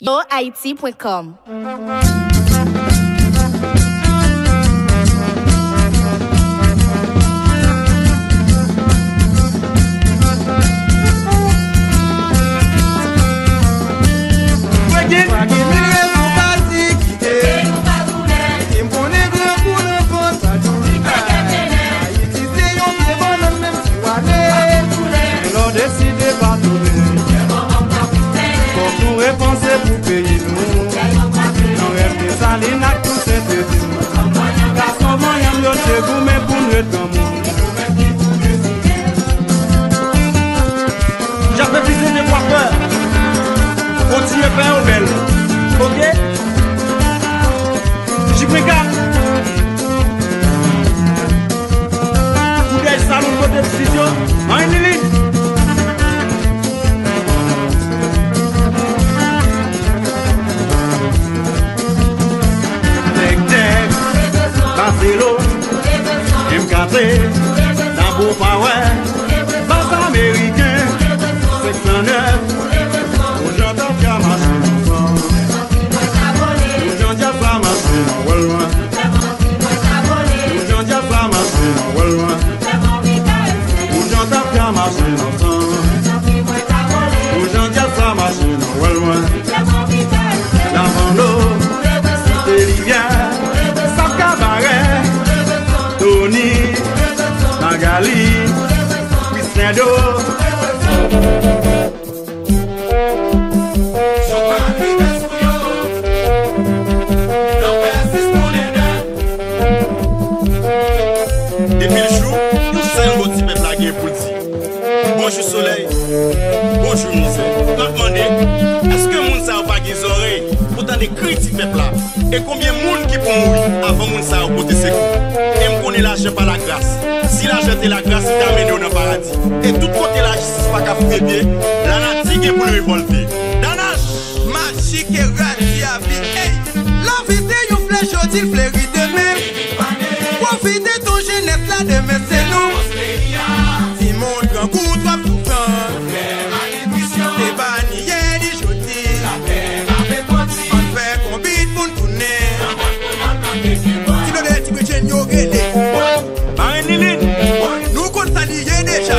YoHaiti.com. J'avais visé des coiffeurs. Continuez à faire au bel. Ok? J'y regarde. Vous avez le salon de décision. En une ligne. L'eau, M4, dans beau power, bas américain, 609, aux gens qui a marché longtemps, aux gens qui a pas marché loin, aux gens qui a pas marché loin, aux gens qui a marché longtemps, aux gens qui a pas marché loin, la Vando, Cité Rivière. Tony, Magali, Cristiano. Depuis le jour, nous sommes au petit peuple qui est pour dire bonjour soleil, bonjour Moussa. Nous demandons, est-ce que Moussa n'a pas des oreilles pour tant de critiques peuple là? Et combien de monde qui peut mourir avant Moussa a côté secours? Et me connaît l'argent par la grâce. Si l'argent est la grâce, il t'amène dans le paradis. Et tout côté la justice pas qu'à fouiller bien, la nature pour le révolter. Danage, magique et radieux à vie. Hey, la vie c'est une flèche aujourd'hui, il fleurit demain. Profitez ton jeunesse là demain, c'est nous. Si mon grand coup, toi tout le temps. C'est pas ni hier ni jeudi. On fait combien pour nous tourner. Si nous les tigres tiennent yo guédé. Nous comptons ça lié déjà.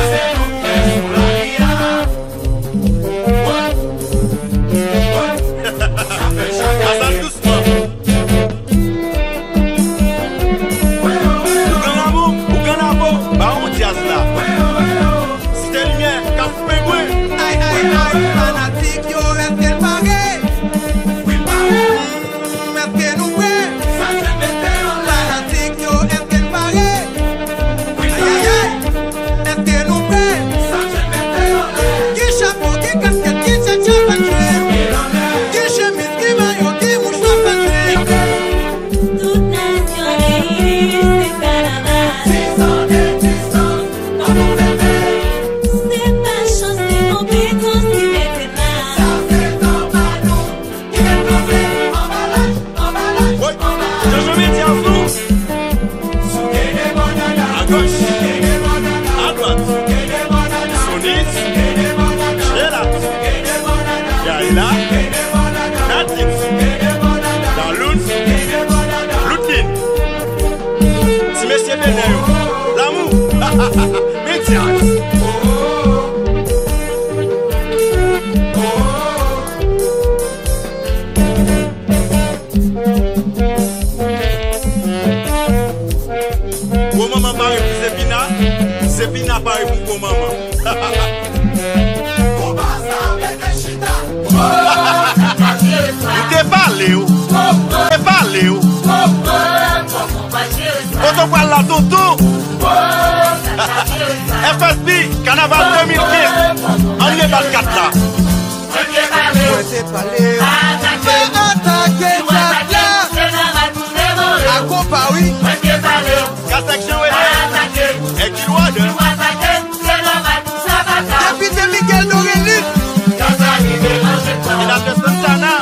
Zepina pari pour maman. T'es parlé ou? T'es parlé ou? Quand on parle là, Toto. FSB, Carnaval 2015. On est dans le 4 là. Député Miguel Dorelli. Il a fait Santana.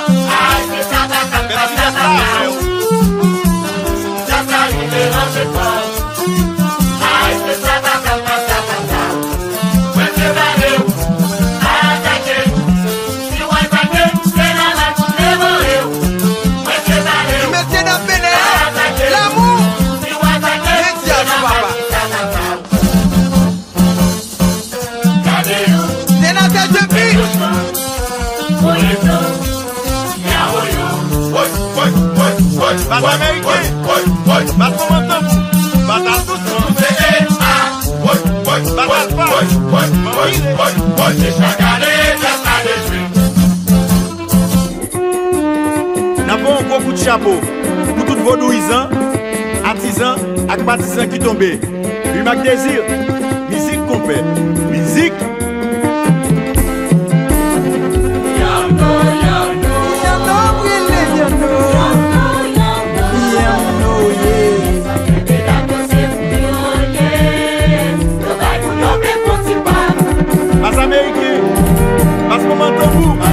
Bas américain. Bas commandant vous. Bas à tous. Bas alpha. N'a pas un gros coup de chapeau pour tous vos douisans, artisans et bâtissants qui tombent. Lui Mac Désir, musique qu'on fait. Musique. Bas américain, bas commandant vous. Bas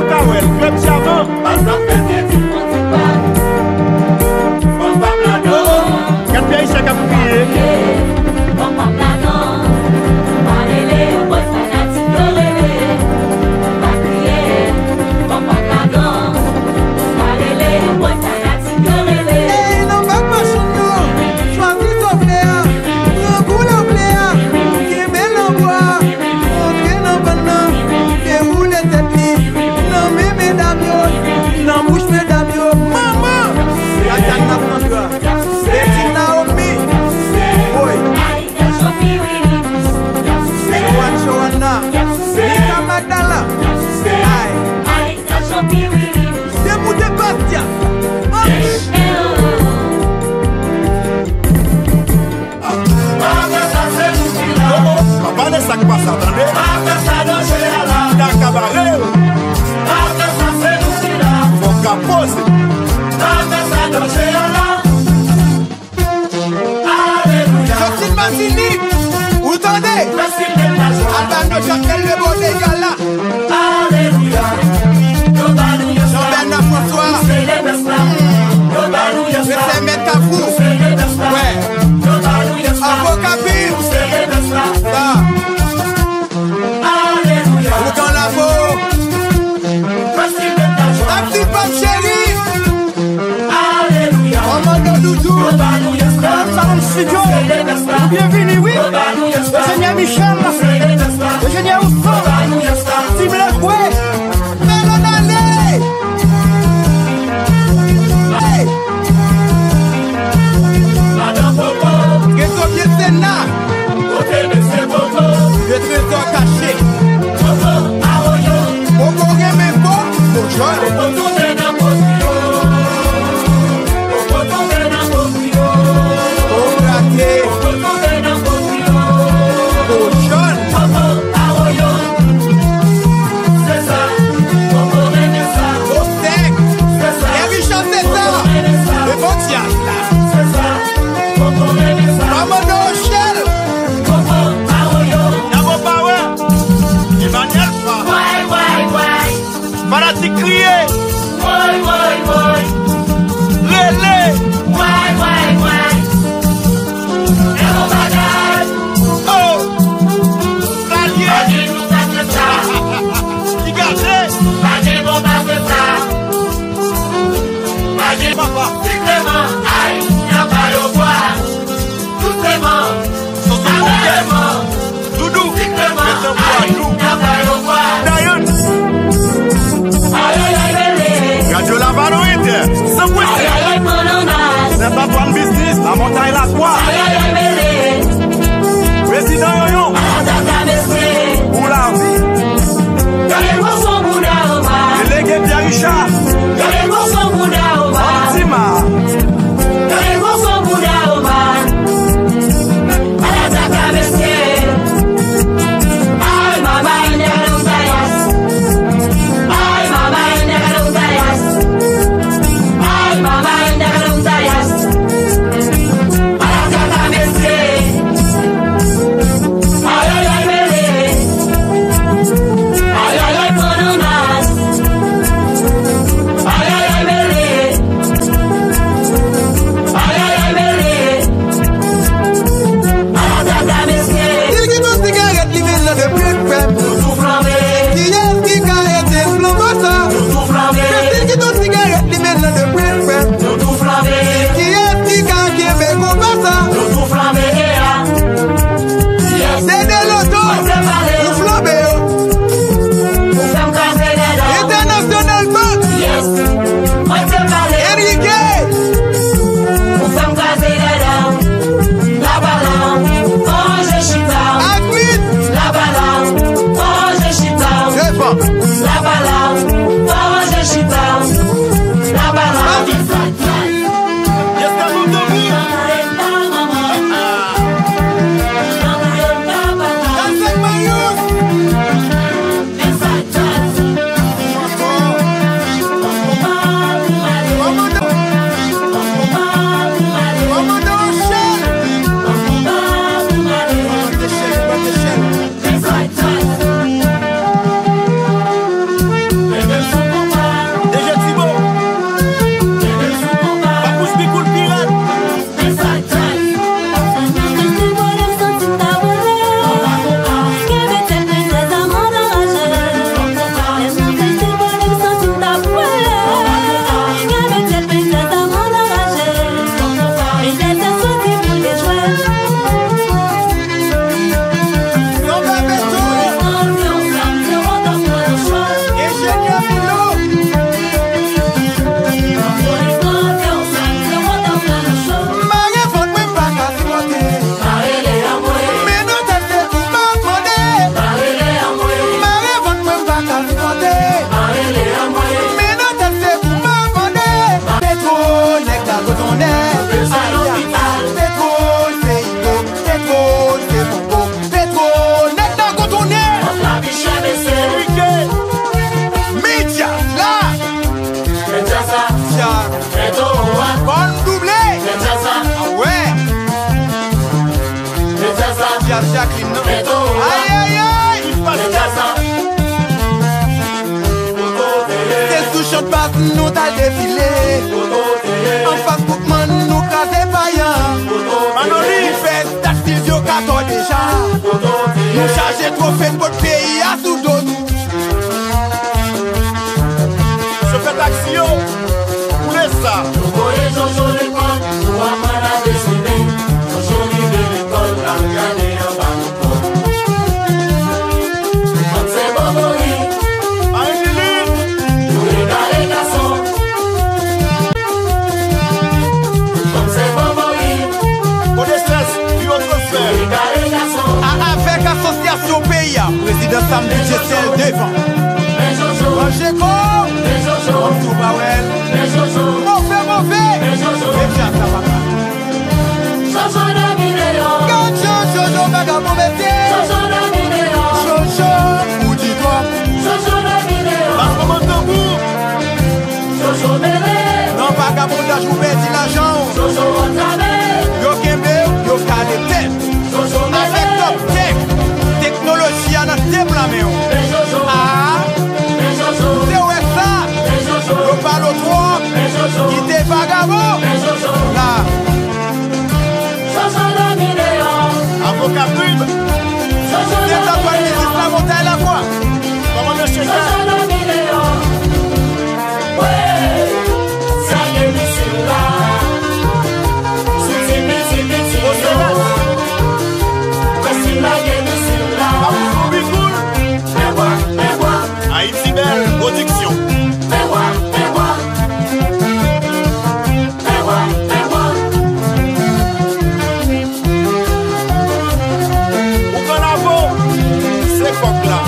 Kawel, club Chaman. Quatre pieds chaque à vous crier. Vous entendez? Albano Chapelle le bon des gars là. Alléluia. Jean-Bernard François. Je sais mettre à vous. Ouais. Avocat Bill. Ou dans la peau. La petite femme chérie. Commando Doudou. Salon Studio. Bienvenue, oui. Ingénieur Michel. Ingénieur Ousmane. Tim Lecoué. Melon Allé. Qu'est-ce que c'est là? Le trésor caché. Bobo Rémé Bon. Bonjour. Fanatique crier. Lélé. Oh. Salier. Qui gardait. Papa. Doudou. Radio la Valoïde, sans question. C'est pas ton business, la montagne la quoi. Président Yoyon. Pour la vie. Délégué Pierre Richard. Antima. Jacqueline, non? Aïe, aïe, aïe! C'est sous chante pas nous t'as défilé. En face pour man nous craser païen. Manoli fait tactile yo 14 déjà. Nous charger trop fait pour le pays à sous dos. Je fais taxi yo. Où est ça? Avec association pays, président samedi Jessel devant. Manger comme tout bawel. Mauvais, mauvais. Et bien ça va pas. Quand Jojo vagabond métier. Jojo, ou dis-toi. Non, vagabondage, vous mettez l'argent. Yo kembe, yo kale tête. Avec top tech, technologie à notre déblâmé. Ah, c'est où est ça? Yo parle au trois, qui t'est vagabond. Là. Avocat Prime. C'est ta toi qui dit la montagne la voix. Comment le chien? Haïti Belle Production. Ou qu'on a beau, c'est coq là.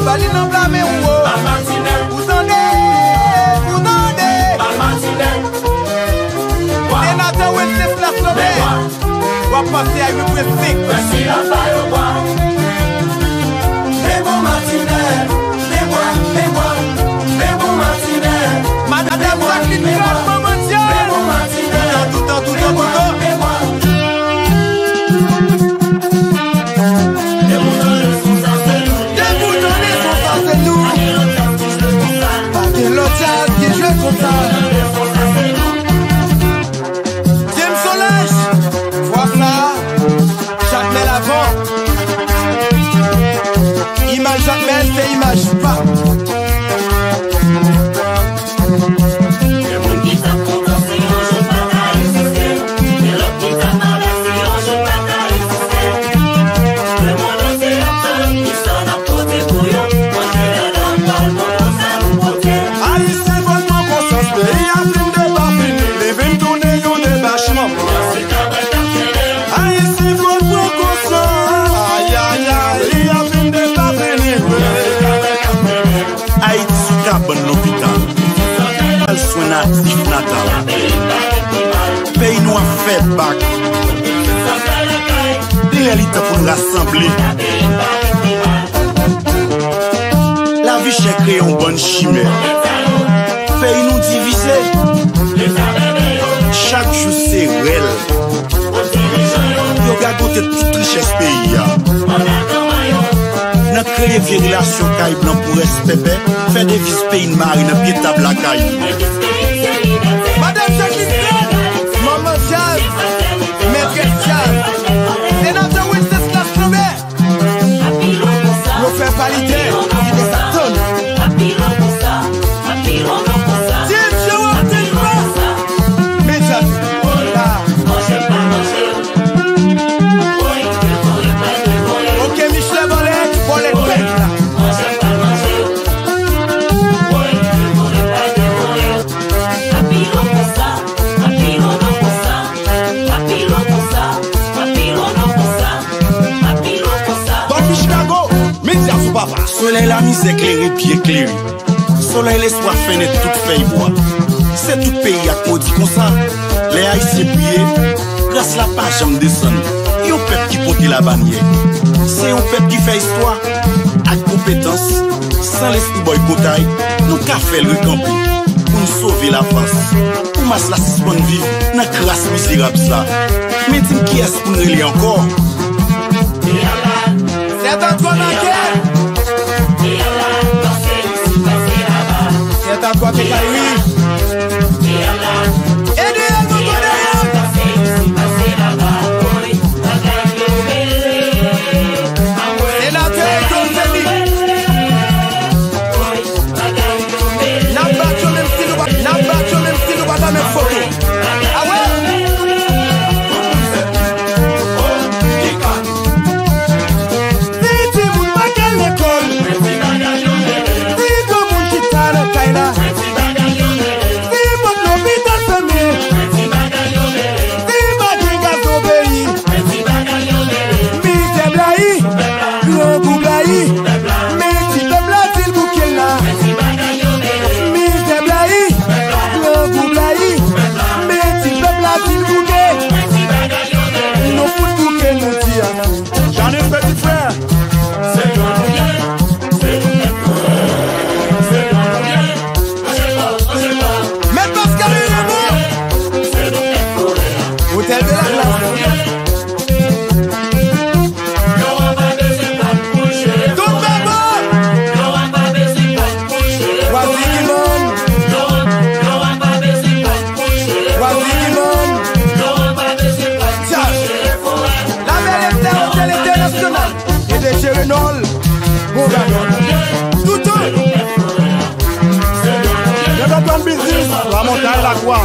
Bali nan blâme ou vous tendez Et Nathan Wenceslas la somme va passer à une préfixe. Voici la paille au bois. Les bons matinés. Les bons matinés. Madame Jacqueline Grâce Mondial. Les bons matinés. Tout le temps. Qui joue comme ça. James Solange, vois ça. Jacmel avant. Image Jacmel, c'est image pas. Bon l'hôpital, elle soin natif natal. Pays nous a fait bac. Il est l'ité pour nous rassembler. La vie chère crée une bonne chimère. Pays nous diviser. Chaque jour c'est réel. Nous regardons toute richesse pays. Nous créons des relations caille blanc pour respect, faire des vis pays de marine, pied table la caille. Madame Jacqueline, Maman Jazz, Maître Jazz, Sénateur Wenceslas la somme. Nous faisons validé, il est sa tonne. Soleil la mise éclairée, pied éclairé. Soleil l'espoir fenêtre toute feuille bois. C'est tout pays à maudit comme ça. Les haïtiens priés, grâce la page j'en descend. un peuple qui porte la bannière. C'est un peuple qui fait histoire, avec compétence, sans l'esprit boycottaille, nous qu'a fait le campi pour nous sauver la France. Pour mas la suspendre vivre dans la classe misérable ça. Mais dis qui est-ce pour nous relire encore? C'est un toi manqué. C'est un toi qui a la montagne, la croix.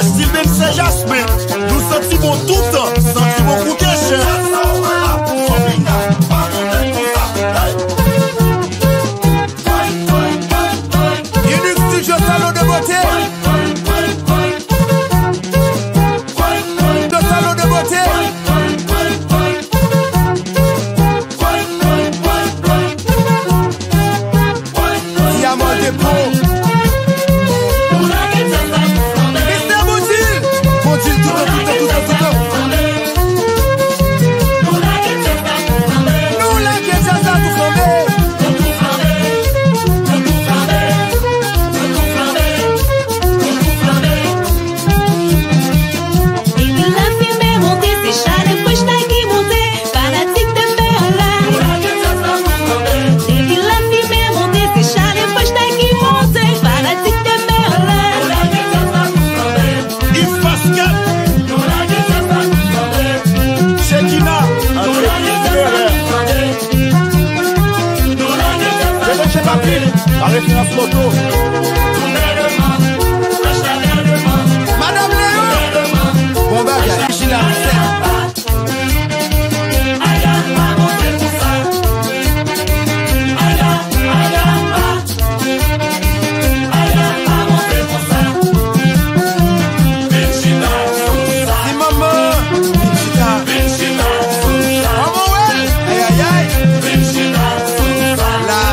Style Ben Saint-Jasmin, nous sentimos tout le temps, sentimos beaucoup de cher. Unique studio salon de beauté. Le salon de beauté. Diamant des pros. La référence photo. Madame Léo. Bon bagage. La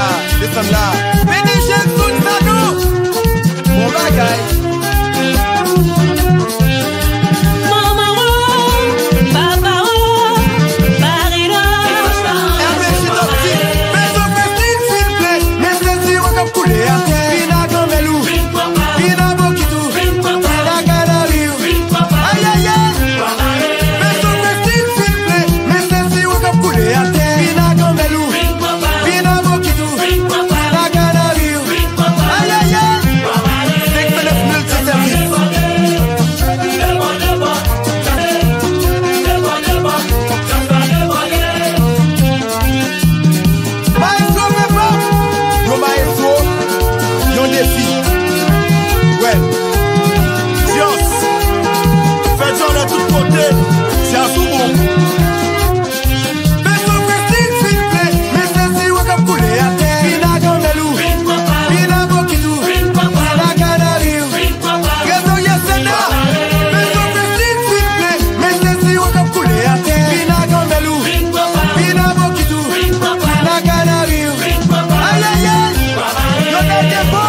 Défense